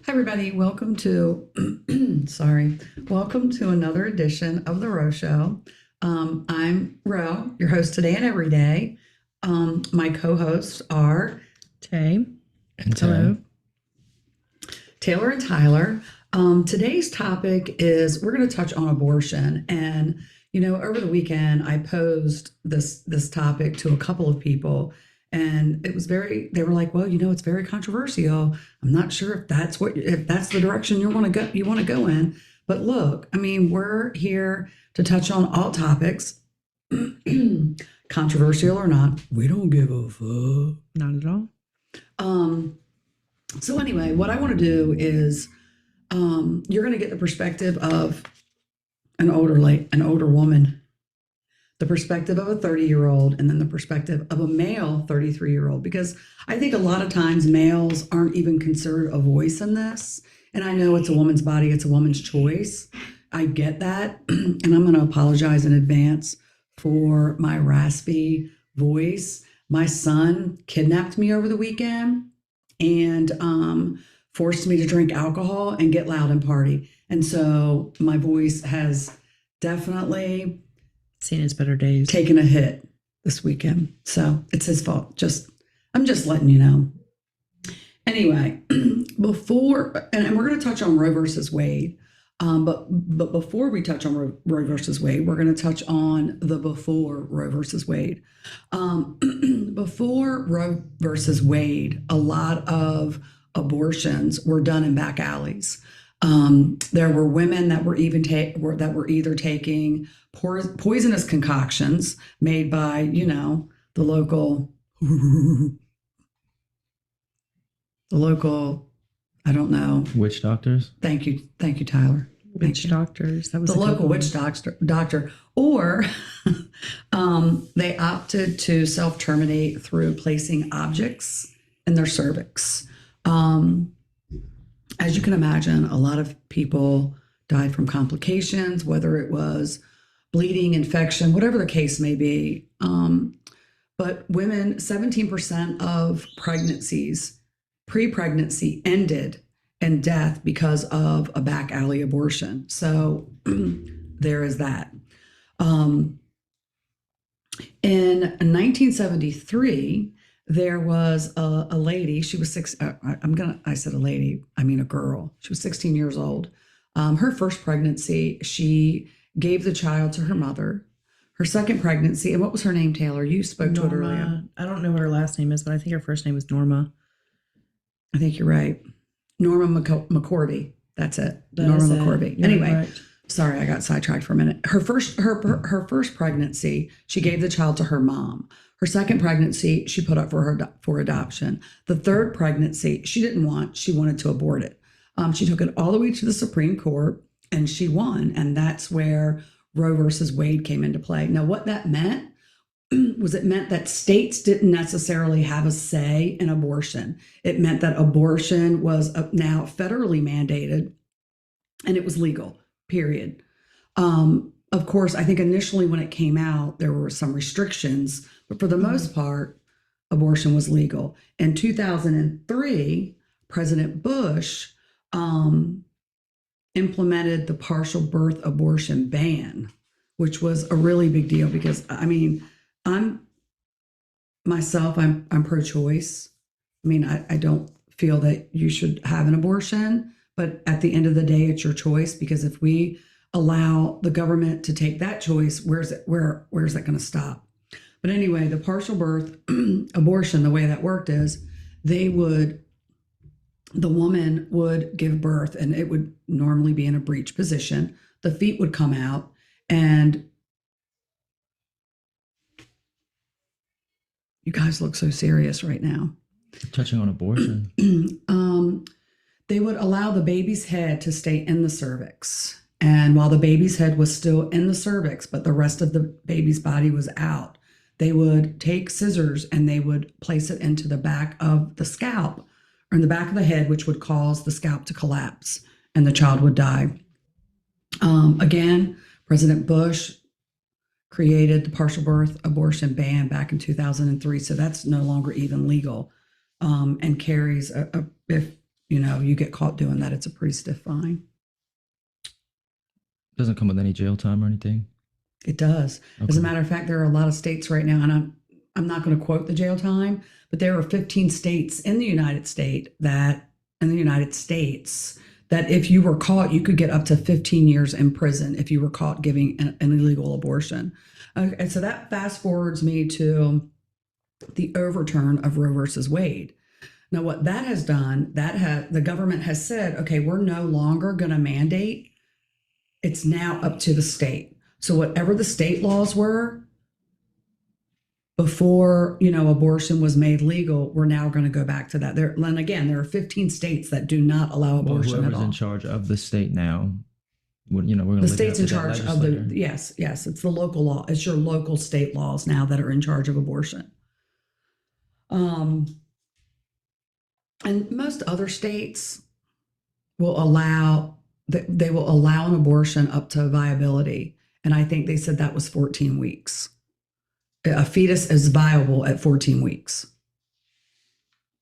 Hi, everybody. Welcome to, welcome to another edition of The Row Show. I'm Ro, your host today and every day. My co-hosts are Tay. And Hello. Taylor and Tyler. Today's topic is we're going to touch on abortion. And, over the weekend, I posed this topic to a couple of people. And it was they were like, well, it's very controversial. I'm not sure if that's the direction you want to go in. But look, I mean, we're here to touch on all topics, controversial or not. We don't give a fuck. Not at all. So anyway, what I want to do is, you're going to get the perspective of an older woman, the perspective of a 30-year-old, and then the perspective of a male 33-year-old, because I think a lot of times males aren't even considered a voice in this. And I know it's a woman's body, it's a woman's choice. I get that. And I'm going to apologize in advance for my raspy voice. My son kidnapped me over the weekend and forced me to drink alcohol and get loud and party. And so my voice has definitely Seen its better days. taken a hit this weekend. So it's his fault. I'm just letting you know. Anyway, and we're going to touch on Roe versus Wade. But before we touch on Roe versus Wade, we're going to touch on the before Roe versus Wade. Before Roe versus Wade, a lot of abortions were done in back alleys. There were women that were either taking poisonous concoctions made by, the local, I don't know. Witch doctors? Thank you, Tyler. Witch doctors. That was The local witch doctor, or they opted to self-terminate through placing objects in their cervix. As you can imagine, a lot of people died from complications, whether it was bleeding, infection, whatever the case may be. But women, 17% of pregnancies, pre-pregnancy, ended in death because of a back alley abortion. So there is that. In 1973, there was a lady. She was I said a lady, I mean a girl. She was 16 years old. Her first pregnancy, she gave the child to her mother. Her second pregnancy, and what was her name, Taylor? You spoke to it earlier. I don't know what her last name is, but I think her first name was Norma. I think you're right. Norma McCorvey. That's it. That Norma is it. McCorvey. You're Anyway, correct. sorry, I got sidetracked for a minute. Her first pregnancy, she gave the child to her mom. Her second pregnancy, she put up for adoption. The third pregnancy, she didn't want. She wanted to abort it. She took it all the way to the Supreme Court, and she won. And that's where Roe versus Wade came into play. Now, what that meant was it meant that states didn't necessarily have a say in abortion. It meant that abortion was now federally mandated, and it was legal, period. Of course, I think initially when it came out, there were some restrictions, but for the most part, abortion was legal. In 2003, President Bush implemented the partial birth abortion ban, which was a really big deal because, I mean, I'm pro-choice. I mean, I don't feel that you should have an abortion, but at the end of the day, it's your choice, because if we allow the government to take that choice, where's that going to stop? But anyway, the partial birth abortion, the way that worked is the woman would give birth, and it would normally be in a breech position. The feet would come out, and you guys look so serious right now. Touching on abortion. They would allow the baby's head to stay in the cervix. And while the baby's head was still in the cervix, but the rest of the baby's body was out, they would take scissors and they would place it into the back of the scalp, or in the back of the head, which would cause the scalp to collapse and the child would die. Again, President Bush created the partial birth abortion ban back in 2003. So that's no longer even legal, and carries you get caught doing that, it's a pretty stiff fine. Doesn't come with any jail time or anything. It does. As a Okay. matter of fact, there are a lot of states right now, and I'm not going to quote the jail time, but there are 15 states in the United States that if you were caught, you could get up to 15 years in prison if you were caught giving an illegal abortion. And so that fast forwards me to the overturn of Roe versus Wade. Now, what that has done, the government has said, okay, we're no longer going to mandate. It's now up to the state. So whatever the state laws were before, abortion was made legal, we're now going to go back to that. And again, there are 15 states that do not allow Well, abortion at whoever's all. in charge of the state now, we're going to The state's in charge of yes, it's the local law. It's your local state laws now that are in charge of abortion. And most other states will allow an abortion up to viability. And I think they said that was 14 weeks. A fetus is viable at 14 weeks.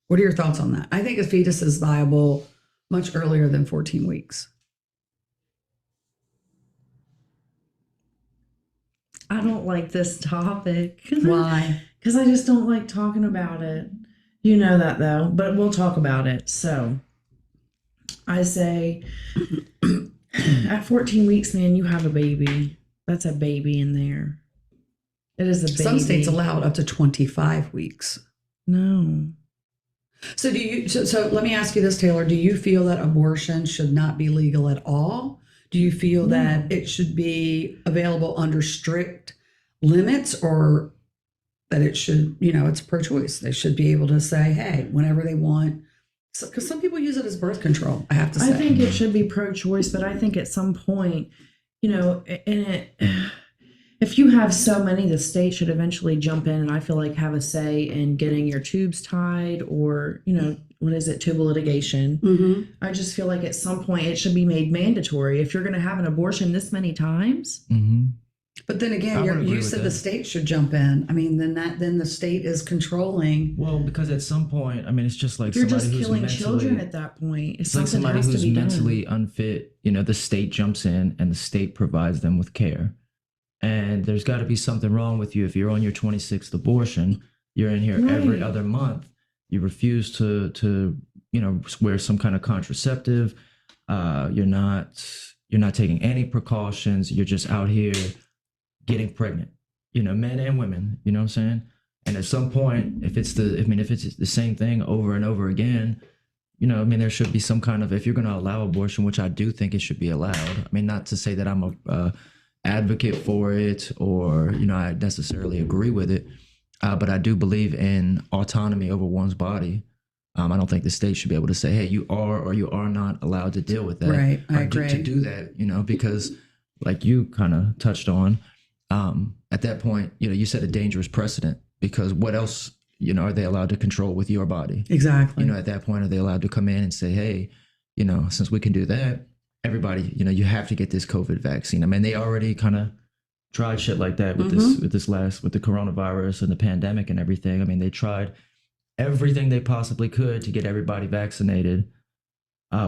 What are your thoughts on that? I think a fetus is viable much earlier than 14 weeks. I don't like this topic. Why? Because I just don't like talking about it. You know that though, but we'll talk about it. So I say at 14 weeks, man, you have a baby. That's a baby in there. It is a baby. Some states allow it up to 25 weeks. No. So so let me ask you this, Taylor. Do you feel that abortion should not be legal at all? Do you feel No. that it should be available under strict limits, or that it should, it's pro-choice? They should be able to say, hey, whenever they want. Because some people use it as birth control, I have to say. I think it should be pro-choice, but I think at some point, if you have so many, the state should eventually jump in and I feel like have a say in getting your tubes tied or, what is it, tubal litigation. Mm-hmm. I just feel like at some point it should be made mandatory. If you're going to have an abortion this many times. Mm-hmm. But then I again, would agree you with said that. the state should jump in. I mean, then the state is controlling. Well, because at some point, I mean, it's just like You're somebody just who's killing mentally, children at that point. it's like Something somebody has to who's be mentally done. unfit. The state jumps in and the state provides them with care. And there's got to be something wrong with you if you're on your 26th abortion. You're in here every Right. other month. You refuse to wear some kind of contraceptive. You're not taking any precautions. You're just out here getting pregnant. Men and women. You know what I'm saying? And at some point, if it's the same thing over and over again, there should be some kind of, if you're going to allow abortion, which I do think it should be allowed. I mean, not to say that I'm a advocate for it or, I necessarily agree with it. But I do believe in autonomy over one's body. I don't think the state should be able to say, hey, you are or you are not allowed to deal with that. Right, I Or agree. to do that, because like you kind of touched on, at that point, you set a dangerous precedent because what else, are they allowed to control with your body? Exactly. At that point, are they allowed to come in and say, hey, since we can do that, everybody, you have to get this COVID vaccine. I mean, they already kind of tried shit like that with with the coronavirus and the pandemic and everything. I mean, they tried everything they possibly could to get everybody vaccinated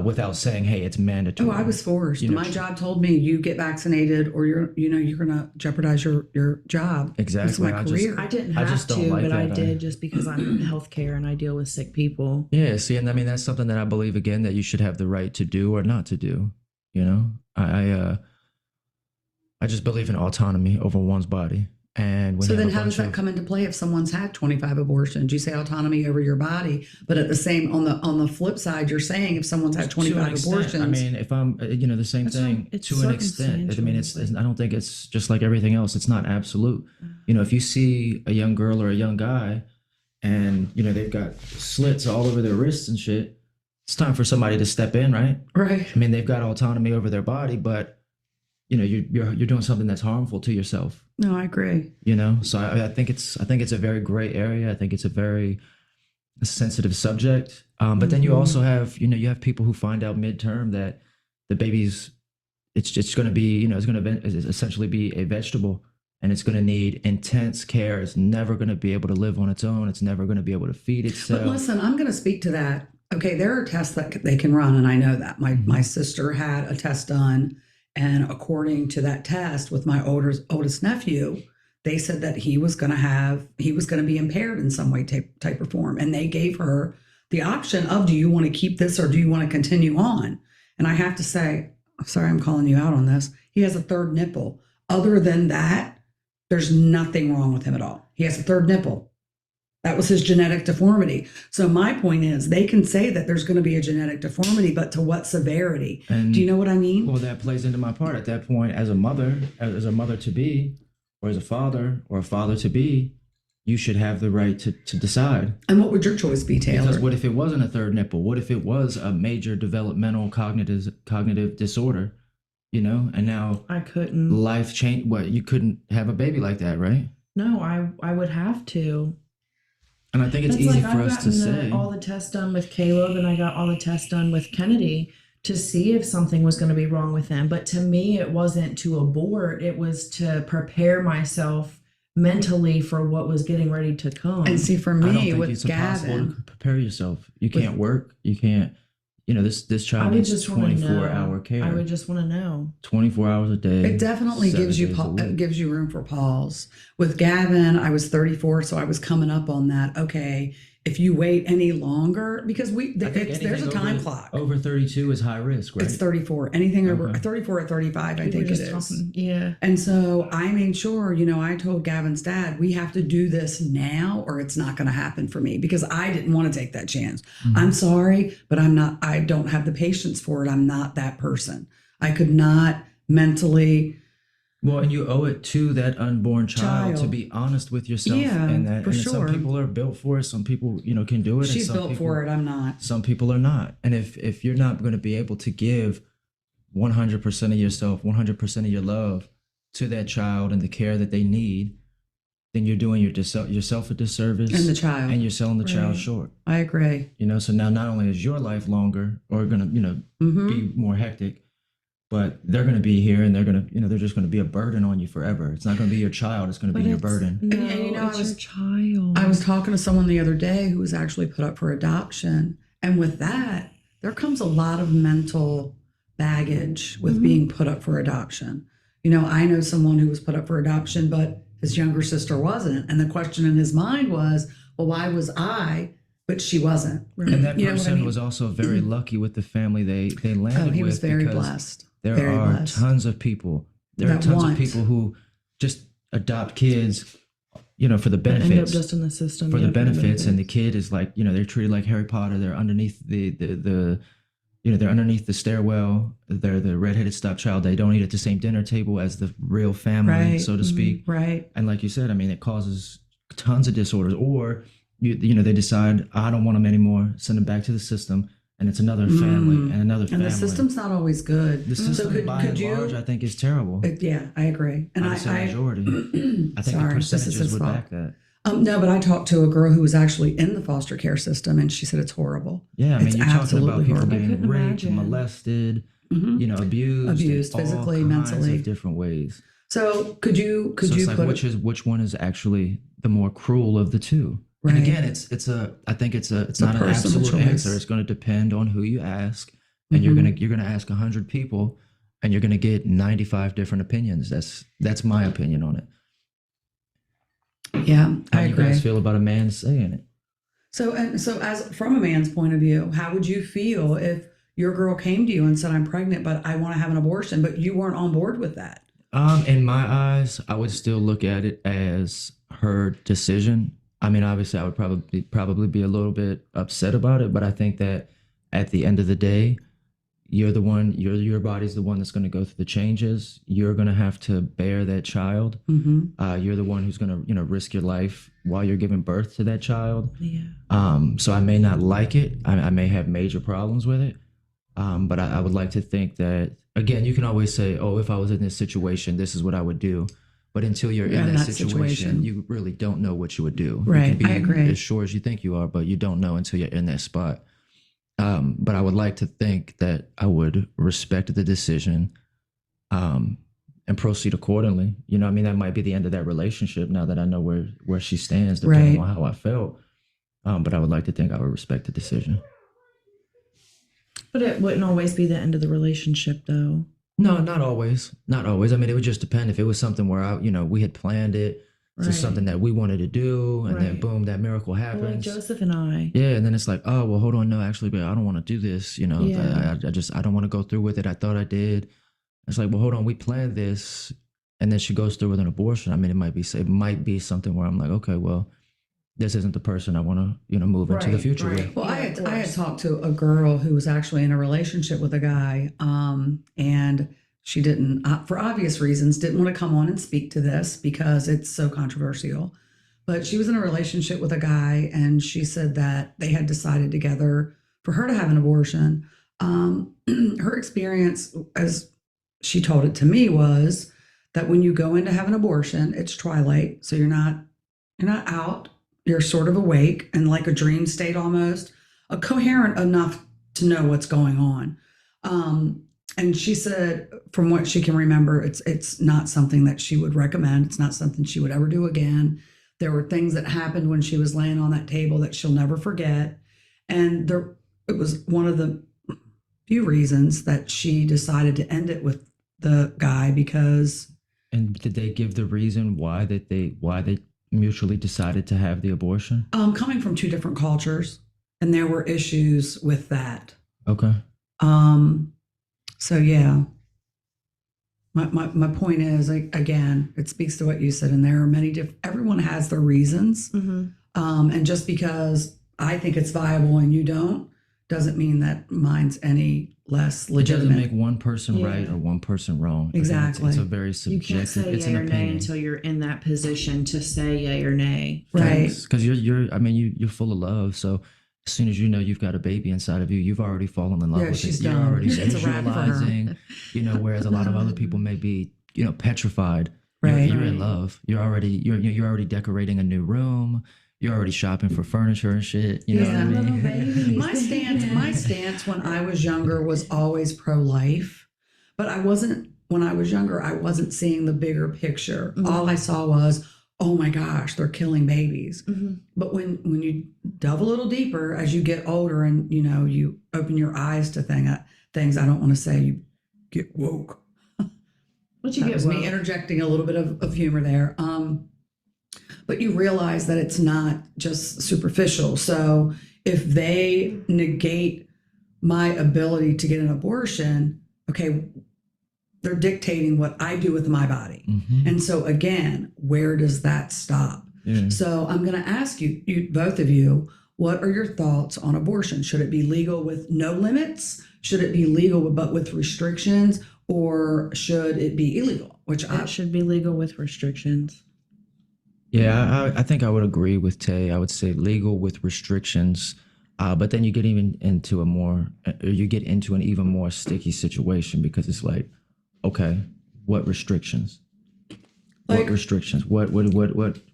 without saying, hey, it's mandatory. Oh, I was forced. You know, My job told me you get vaccinated or you're going to jeopardize your job. Exactly. It's my career. I didn't I have just don't to, like but I that. did just because I'm in healthcare and I deal with sick people. Yeah, see, and I mean that's something that I believe again that you should have the right to do or not to do. I just believe in autonomy over one's body. And when So you then have a how does bunch that of- come into play if someone's had 25 abortions? You say autonomy over your body, but at the same on the flip side, you're saying if someone's had to an 25 extent, abortions. I mean, if I'm, the same That's thing right. It's to an extent. I mean, circumstantial. I don't think it's just like everything else. It's not absolute. If you see a young girl or a young guy, and they've got slits all over their wrists and shit, it's time for somebody to step in, right? Right. I mean, they've got autonomy over their body, but you're doing something that's harmful to yourself. No, I agree. So I think it's a very gray area. I think it's a very sensitive subject. But then you also have you have people who find out midterm that the baby's it's going to be it's going to essentially be a vegetable, and it's going to need intense care. It's never going to be able to live on its own. It's never going to be able to feed itself. But listen, I'm going to speak to that. Okay, there are tests that they can run, and I know that. My sister had a test done, and according to that test with my oldest nephew, they said that he was going to be impaired in some way, type or form, and they gave her the option of, do you want to keep this or do you want to continue on? And I have to say, I'm sorry, I'm calling you out on this. He has a third nipple. Other than that, there's nothing wrong with him at all. He has a third nipple. That was his genetic deformity. So my point is, they can say that there's going to be a genetic deformity, but to what severity? And do you know what I mean? Well, that plays into my part. At that point, as a mother to be, or as a father or a father to be, you should have the right to decide. And what would your choice be, Tayler? Because what if it wasn't a third nipple? What if it was a major developmental cognitive disorder? You know, and now I couldn't. Life changed. What, you couldn't have a baby like that, right? No, I would have to. And I think it's That's easy like for I've us to gotten say. all the tests done with Caleb, and I got all the tests done with Kennedy to see if something was going to be wrong with him. But to me, it wasn't to abort. It was to prepare myself mentally for what was getting ready to come. And see, for I don't me, think with it's impossible to Gavin, prepare yourself. You can't work. You can't. You know, this I child would needs just want to 24-hour know. care. I would just want to know. 24 hours a day. it definitely 7 gives you days a week. gives you room for pause. With Gavin, I was 34, so I was coming up on that. Okay, if you wait any longer, because I think there's a time over- clock. Over 32 is high risk, right? It's 34. Anything over Okay. 34 or 35, I We were think it just is. talking- yeah. And so I made sure, I told Gavin's dad, we have to do this now or it's not going to happen for me, because I didn't want to take that chance. Mhm. I'm sorry, but I don't have the patience for it. I'm not that person. I could not mentally. Well, and you owe it to that unborn child to be honest with yourself. Yeah, and that for and sure. some people are built for it. Some people, can do it. and She's some built people, for it. I'm not. Some people are not. And if you're not going to be able to give 100% of yourself, 100% of your love to that child and the care that they need, then you're doing yourself a disservice, And the child. and you're selling the child Right. short. I agree. So now not only is your life longer or going to, Mhm. be more hectic, but they're going to be here and they're going to, they're just going to be a burden on you forever. It's not going to be your child. It's going to be your burden. No, And, it's your child. I was talking to someone the other day who was actually put up for adoption. And with that, there comes a lot of mental baggage with being put up for adoption. I know someone who was put up for adoption, but his younger sister wasn't. And the question in his mind was, well, why was I, but she wasn't? And that You know what I person mean? was also very lucky with the family they landed Oh, he was with, very because blessed. there Very are blessed. tons of people. There are That tons want. of people who just adopt kids, for the End up benefits. just in the system For yeah, the benefits, and the kid is like, they're treated like Harry Potter. They're underneath the they're underneath the stairwell. They're the redheaded stepchild. They don't eat at the same dinner table as the real family, Right. so to speak. Right. And like you said, it causes tons of disorders. Or they decide, I don't want them anymore. Send them back to the system, and it's another family and another And family. the system's not always good. The system, by and large, I think is terrible. Yeah, I agree. And I would say majority. I think Sorry, the this is percentages his would fault. back that. No, but I talked to a girl who was actually in the foster care system, and she said it's horrible. Yeah, It's you're talking about absolutely people horrible. I getting couldn't raped, imagine. molested, Mhm. abused, in all physically, kinds mentally. of different ways. So could you So it's you like put which one is actually the more cruel of the two? Right. And again, it's I think it's not an personal absolute choice. answer. It's going to depend on who you ask, and you're gonna ask 100 people, and you're gonna get 95 different opinions. That's my opinion on it. Yeah, How I do you agree. guys feel about a man saying it? So as from a man's point of view, how would you feel if your girl came to you and said, "I'm pregnant, but I want to have an abortion," but you weren't on board with that? In my eyes, I would still look at it as her decision. Obviously, I would probably be a little bit upset about it, but I think that at the end of the day, you're the one. Your body's the one that's going to go through the changes. You're going to have to bear that child. Mm-hmm. You're the one who's going to risk your life while you're giving birth to that child. Yeah. So I may not like it. I may have major problems with it. But I would like to think that, again, you can always say, oh, if I was in this situation, this is what I would do. But until you're in that situation, you really don't know what you would do. Right, You can be I agree. as sure as you think you are, but you don't know until you're in that spot. But I would like to think that I would respect the decision and proceed accordingly. That might be the end of that relationship now that I know where she stands, depending Right. on how I felt. But I would like to think I would respect the decision. But it wouldn't always be the end of the relationship, though. No, not always. Not always. I mean, it would just depend if it was something where we had planned it to Right. something that we wanted to do, and then Right. boom, that miracle Like happens. Joseph and I. Yeah, and then it's like, oh well, hold on, no, actually, but I don't want to do this. Yeah. I don't want to go through with it. I thought I did. It's like, well, hold on, we planned this, and then she goes through with an abortion. I mean, it might be something where I'm like, okay, well, this isn't the person I want to move into the Right, future right. with. Well, Yeah, I of had course. talked to a girl who was actually in a relationship with a guy, and she didn't, for obvious reasons, didn't want to come on and speak to this because it's so controversial. But she was in a relationship with a guy, and she said that they had decided together for her to have an abortion. Her experience, as she told it to me, was that when you go in to have an abortion, it's twilight, so you're not out, you're sort of awake and like a dream state almost, coherent enough to know what's going on. And she said, from what she can remember, it's not something that she would recommend. It's not something she would ever do again. There were things that happened when she was laying on that table that she'll never forget. And it was one of the few reasons that she decided to end it with the guy because And did they give the reason why they mutually decided to have the abortion? coming from two different cultures, and there were issues with that. Okay. So yeah, my point is, like, again, it speaks to what you said, and there are many different. Everyone has their reasons, Mm-hmm. and just because I think it's viable and you don't, doesn't mean that mine's any less It legitimate. doesn't make one person right Yeah. or one person wrong. Again, Exactly. It's a very You can't subjective. say It's yay an or nay opinion. until you're in that position to say yay or nay. Right. Because you're full of love. So as soon as you know you've got a baby inside of you, you've already fallen in love Yeah, with she's it. You're done. already It's a wrap for her. visualizing, whereas a lot of other people may be, petrified. Right. You're in Right. love. You're already decorating a new room. You're already shopping for furniture and shit. You know Yeah. what I Little mean? baby. My stance when I was younger was always pro-life, but when I was younger, I wasn't seeing the bigger picture. Mhm. All I saw was, oh my gosh, they're killing babies. Mm-hmm. But when you delve a little deeper as you get older and you open your eyes to things, I don't want to say you get woke. What you That get was me woke? interjecting a little bit of humor there. But you realize that it's not just superficial. So if they negate my ability to get an abortion, okay, they're dictating what I do with my body. Mhm. And so again, where does that stop? Yeah. So I'm going to ask you, both of you, what are your thoughts on abortion? Should it be legal with no limits? Should it be legal but with restrictions? Or should it be illegal? Which It should be legal with restrictions. Yeah, I think I would agree with Tay. I would say legal with restrictions, but then you get into an even more sticky situation because it's like, okay, what restrictions? Like- What restrictions? What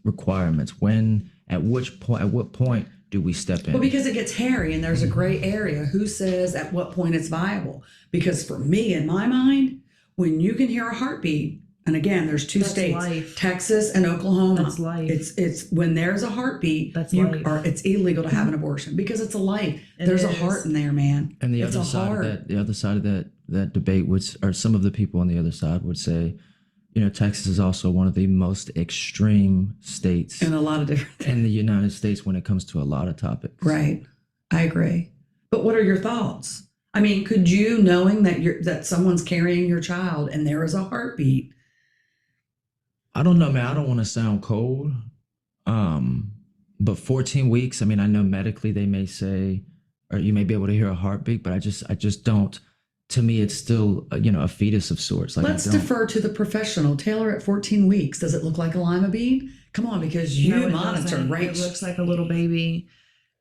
requirements? When? At what point do we step in? Well, because it gets hairy and there's a gray area. Who says at what point it's viable? Because for me, in my mind, when you can hear a heartbeat, and again, there's two That's states, life. Texas and Oklahoma. That's life. It's when there's a heartbeat, That's life. it's illegal to have an abortion because it's a life. It There's a is. heart in there, man. And the It's other a side heart. of that debate or some of the people on the other side would say, Texas is also one of the most extreme states And a lot of different things. in the United States when it comes to a lot of topics. Right. I agree. But what are your thoughts? I mean, could you, knowing that someone's carrying your child and there is a heartbeat? I don't know, man. I don't want to sound cold. But 14 weeks, I mean, I know medically they may say, or you may be able to hear a heartbeat, but I just don't. To me, it's still, a fetus of sorts. Like, Let's I don't, defer to the professional. Tayler, at 14 weeks, does it look like a lima bean? Come on, because you No, it monitor doesn't. right. It looks like a little baby.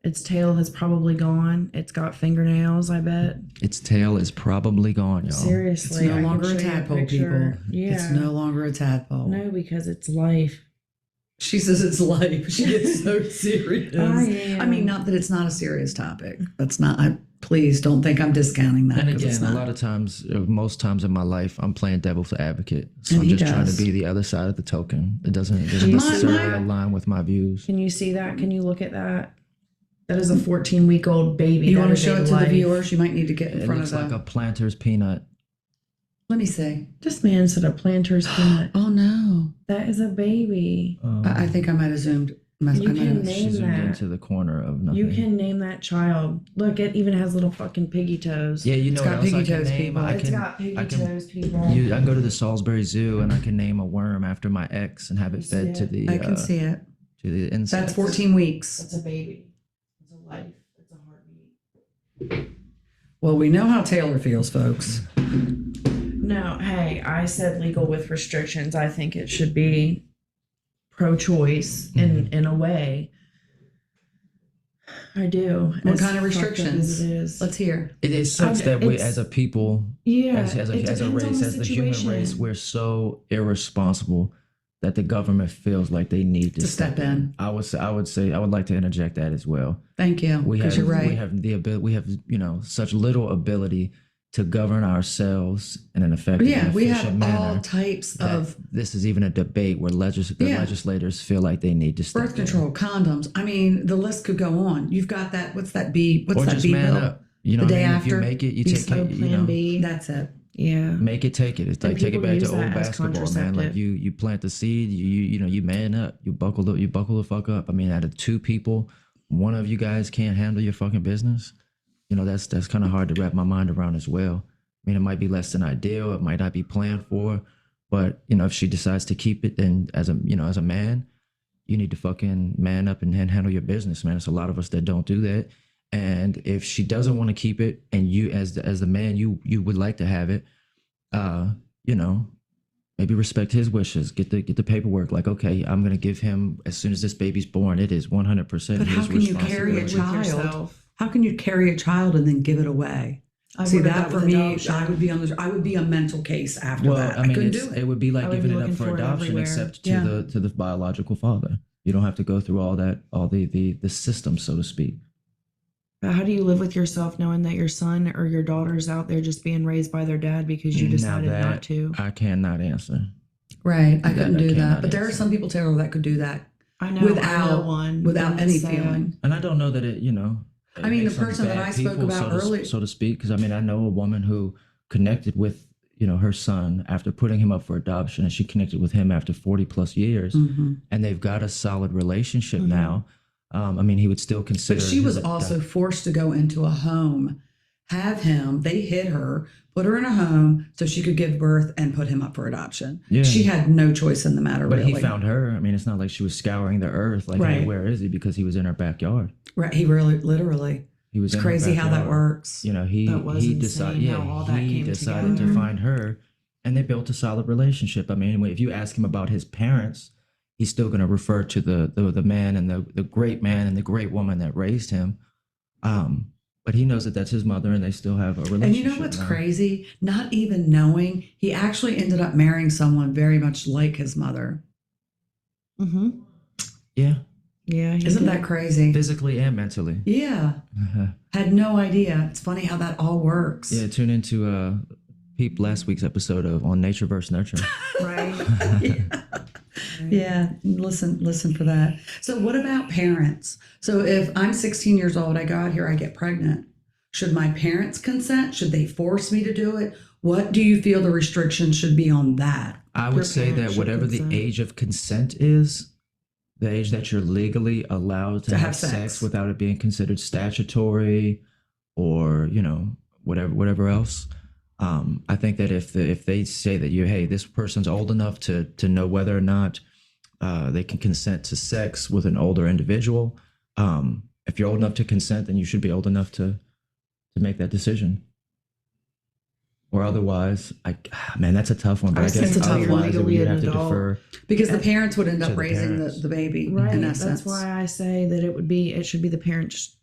Its tail has probably gone. It's got fingernails, I bet. its tail is probably gone, y'all. It's Seriously. no I can longer a show you tadpole, picture. people. Yeah. It's no longer a tadpole. No, because it's life. She says it's life. She gets so serious. I am. I mean, not that it's not a serious topic. That's not. Please don't think I'm discounting that. And 'cause it's again, a not. lot of times, most times in my life, I'm playing devil's advocate. So And I'm he just trying to does. be the other side of the token. It doesn't My- necessarily my- align with my views. Can you see that? Can you look at that? That is a 14-week-old baby. You That want to is show a it to life. the viewers? You might need to get in It front looks of like the. a planter's peanut. Let me see. This man said a planter's peanut. Oh no! That is a baby. I think I might have zoomed. You I can might have, name She zoomed that. into the corner of nothing. You can name that child. Look, it even has little fucking piggy toes. Yeah, you know It's what got else I piggy can toes, name? people. I It's can, got piggy I can, toes, people. I can go to the Salisbury Zoo and I can name a worm after my ex and have it You see fed to it? the I can see it. to the insects. That's 14 weeks. That's a baby. It's a life. It's a heartbeat. Well, we know how Taylor feels, folks. No, hey, I said legal with restrictions. I think it should be pro-choice in a way. I do. What As kind of fucked up restrictions? as it is. Let's hear. It sucks that we, it's- as a people, Yeah, as a it race, depends on as the human situation. race, we're so irresponsible that the government feels like they need To step in. I would say I would like to interject that as well. Thank you. Because you're right. We have the ability. We have such little ability to govern ourselves in an effective, Yeah, and we efficient have manner. all types that of this is even a debate where legislators feel like they need to step birth in. control, condoms. I mean, the list could go on. You've got that. What's that B? What's or that just B man bill? up. You know, The what I day mean? If after, you make it, you Be take slow, it. You plan know, B. That's it. Yeah. make it, take it. It's like And take it people back use to old that as basketball, man. Like contraceptive. you plant the seed. You man up. You buckle the fuck up. I mean, out of two people, one of you guys can't handle your fucking business. You know, that's kind of hard to wrap my mind around as well. I mean, it might be less than ideal. It might not be planned for, but if she decides to keep it, then as a man, you need to fucking man up and handle your business, man. It's a lot of us that don't do that. And if she doesn't want to keep it, and you as the man, you would like to have it, maybe respect his wishes. Get the paperwork. Like, okay, I'm gonna give him as soon as this baby's born. It is 100%. But how his can you carry a responsibility. child? How can you carry a child and then give it away? I See, would've that got for with me, adoption. I would be a mental case after Well, that. I mean, couldn't do it. it would be like I would giving be it up looking for for it adoption, everywhere. except Yeah. to the biological father. You don't have to go through all the system, so to speak. But how do you live with yourself knowing that your son or your daughter's out there just being raised by their dad because you Now decided that not to? I cannot answer. Right. I couldn't I do cannot that. But there are answer. some people, Taylor, that could do that I know. I know without one. without and any it's sad. feeling. And I don't know that it I mean, the makes them person that bad I spoke people, about earlier- so to speak, because I mean, I know a woman who connected with her son after putting him up for adoption, and she connected with him after 40 plus years, Mhm. and they've got a solid relationship Mhm. now. I mean, he would still consider. But she was his also forced to go into a home, have him, they hid her, put her in a home so she could give birth and put him up for adoption. Yeah. She had no choice in the matter, But really. he found her. I mean, it's not like she was scouring the earth. Like, hey, Right. where is he? Because he was in her backyard. Right. He really, literally. He was It's in her crazy how that backyard. works. He That was he insane decided. how all that he came decided together. to find her, and they built a solid relationship. I mean, if you ask him about his parents, he's still going to refer to the man and the great man and the great woman that raised him. But he knows that that's his mother, and they still have a relationship. And you know what's now. crazy? Not even knowing, he actually ended up marrying someone very much like his mother. Mm-hmm. Yeah, Yeah. he Isn't did. that crazy? physically and mentally. Yeah. Had no idea. It's funny how that all works. Yeah, tune into peep last week's episode on Nature versus Nurture. Right. Yeah, listen for that. So what about parents? So if I'm 16 years old, I go out here, I get pregnant. Should my parents consent? Should they force me to do it? What do you feel the restrictions should be on that? I Your would say parents that should whatever consent. the age of consent is, the age that you're legally allowed to have sex sex. without it being considered statutory or, whatever else. I think that if they say that hey, this person's old enough to know whether or not they can consent to sex with an older individual, if you're old enough to consent, then you should be old enough to make that decision. Or otherwise, man, that's a tough one. But I I guess think it's a tough one. otherwise Legally you'd an have to adult. defer. Because the parents would end To up the raising parents. the baby Right. in essence. That's why I say that it should be the parents.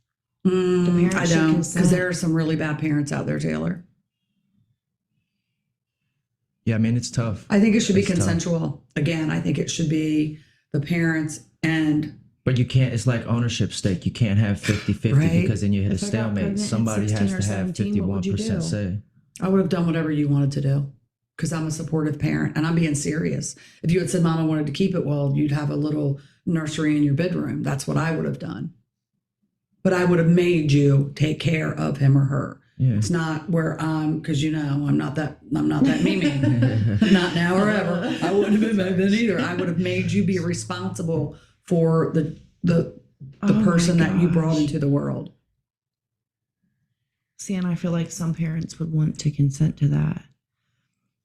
Mm, parents I should don't, consent. because there are some really bad parents out there, Taylor. Yeah, I mean, it's tough. I think it should be It's tough. consensual. Again, I think it should be the parents and But you can't, it's like ownership stake. You can't have 50-50 Right. because then you hit If a I got stalemate. pregnant at Somebody 16 has or to have 17, what would you 51% do? say. I would have done whatever you wanted to do because I'm a supportive parent and I'm being serious. If you had said, Mom, I wanted to keep it, well, you'd have a little nursery in your bedroom. That's what I would have done. but I would have made you take care of him or her. Yeah. It's not where because I'm not that Mimi. Not now or ever. I wouldn't have been back then either. I would have made you be responsible for the Oh my person that you brought gosh. into the world. See, and I feel like some parents would want to consent to that.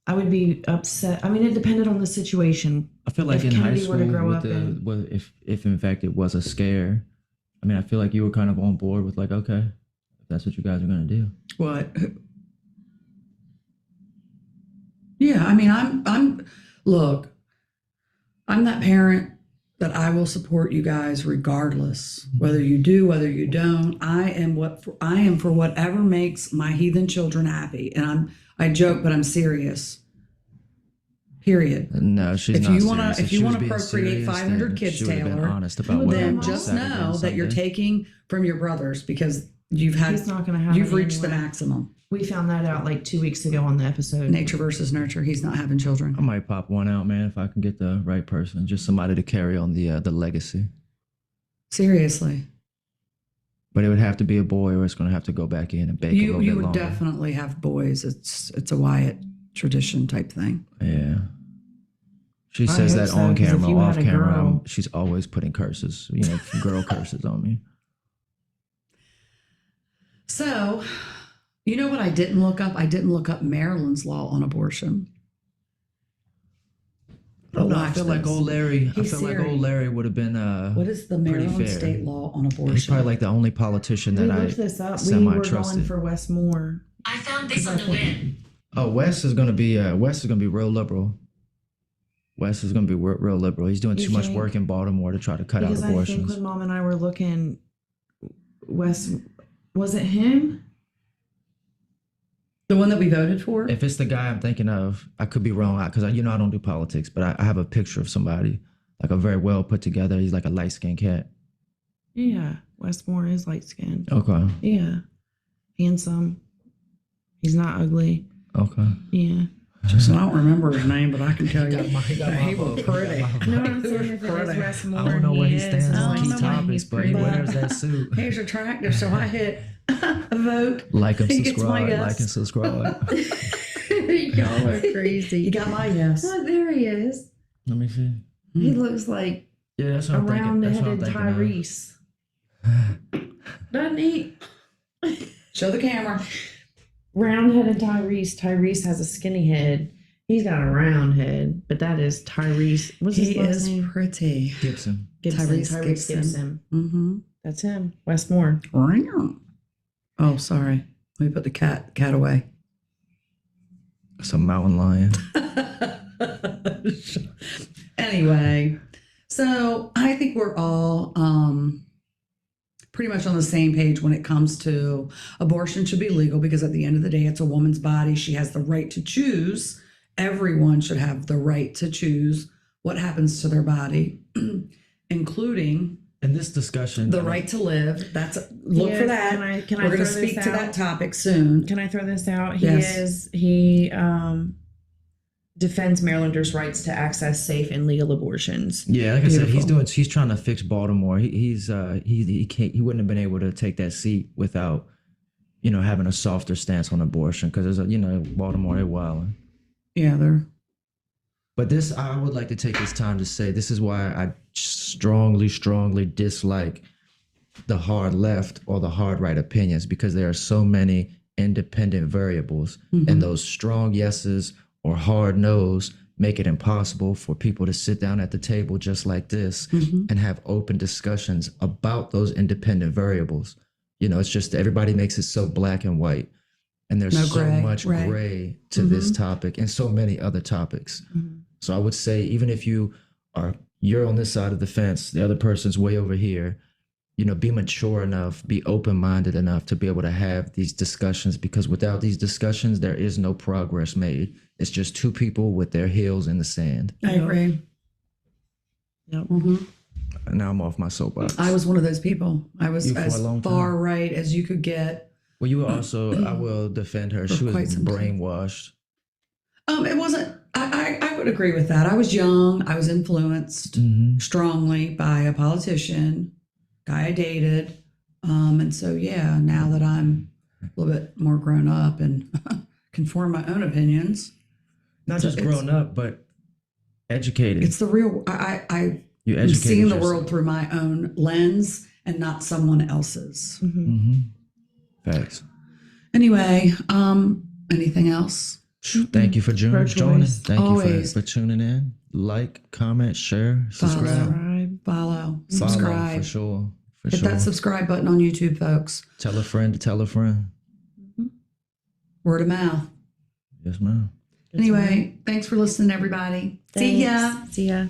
I would be upset. I mean, it depended on the situation. I feel like If in high Kennedy were to school, grow with up in- if in fact it was a scare, I mean, I feel like you were kind of on board with like, okay, if that's what you guys are gonna do. What? Yeah, I mean, look, I'm that parent that I will support you guys regardless, whether you do, whether you don't. I am for whatever makes my heathen children happy. And I joke, but I'm serious. Period. No, she's If not you wanna- serious. if you she was wanna being procreate serious, 500 then kids, she would have been Taylor, honest about would what then Then happened just Saturday know and that you're Sunday. taking from your brothers because you've He's not going to have. you've it reached the anyway. maximum. We found that out like 2 weeks ago on the episode. Nature versus nurture. He's not having children. I might pop one out, man, if I can get the right person, just somebody to carry on the legacy. Seriously. But it would have to be a boy, or it's going to have to go back in and bake a little You bit would longer. definitely have boys. It's a Wyatt tradition type thing. Yeah. She I says hope that so, on 'cause if camera, you had off a camera. girl- She's always putting curses, girl curses on me. So, you know what I didn't look up? I didn't look up Maryland's law on abortion. But No, I watch feel like this. old Larry. Hey, I feel like Siri. old Larry would have been. What is the pretty Maryland fair. state law on He's abortion? probably like the only politician We that I looked this up. We were going semi-trusted. for Westmore. I found this on the web. Oh, West is gonna be real liberal. West is gonna be real liberal. He's doing You too much think? work in Baltimore to try to cut Because out I think abortions. when Mom and I were looking, was it him? The one that we voted for? If it's the guy I'm thinking of, I could be wrong because I don't do politics, but I have a picture of somebody like a very well put together. He's like a light skinned cat. Yeah, Westmore is light skinned. Okay. Yeah, handsome. He's not ugly. Okay. Yeah. Just, I don't remember his name, but I can tell you. He got my He was vote. pretty. No, I'm saying if it is Pretty. Westmore, I don't know where he is, stands I on don't key know why topics, he's but he pretty. wears that suit. He's attractive, so I hit a vote. Like and He gets my subscribe. yes. Like and subscribe. Y'all are You crazy. got my yes. Oh, there he is. Let me see. He looks like Yeah, that's what A I'm thinking. That's what I'm round-headed thinking. Tyrese. Doesn't he? Show the camera. Round-headed Tyrese. Tyrese has a skinny head. He's got a round head, but that is Tyrese. What's his He last is name? pretty. Gibson. Gibson. Tyrese Tyrese Gibson. Gibson. Mm-hmm. That's him. Westmore. Oh, sorry. Let me put the cat away. It's a mountain lion. Anyway, so I think we're all pretty much on the same page when it comes to abortion should be legal because at the end of the day, it's a woman's body. She has the right to choose. Everyone should have the right to choose what happens to their body, including In this discussion, the right to live. Look Yes, for that. Can I We're going throw to this speak to out? that topic soon. Can I throw this out? Yes. He defends Marylanders' rights to access safe and legal abortions. Yeah, like I said, Beautiful. he's trying to fix Baltimore. He wouldn't have been able to take that seat without, having a softer stance on abortion because there's Baltimore, they're wilding. Yeah, they're But I would like to take this time to say this is why I strongly, strongly dislike the hard left or the hard right opinions because there are so many independent variables and those strong yeses or hard no's make it impossible for people to sit down at the table just like this and have open discussions about those independent variables. It's just everybody makes it so black and white. And there's No so gray, much right. gray to this topic and so many other topics. So I would say, even if you're on this side of the fence, the other person's way over here, be mature enough, be open-minded enough to be able to have these discussions because without these discussions, there is no progress made. It's just two people with their heels in the sand. I agree. Yep. Mhm. And now I'm off my soapbox. I was one of those people. I was You for as a long time? far right as you could get. Well, you were also, I will defend her. For She was quite some time. brainwashed. It wasn't. I would agree with that. I was young. I was influenced strongly by a politician, guy I dated, And so, yeah, now that I'm a little bit more grown up and can form my own opinions, Not just it's- grown up, but educated. it's the real. I'm You educated seeing the yourself. world through my own lens and not someone else's. Mm-hmm. Facts. Anyway, anything else? Thank you for joining. Pro-choice. Thank you Always. for tuning in. Like, comment, share, subscribe. Subscribe. Follow, Follow subscribe. for sure. For Hit sure. that subscribe button on YouTube, folks. Tell a friend to tell a friend. Word of mouth. Yes, ma'am. Anyway, thanks for listening, everybody. See ya. See ya.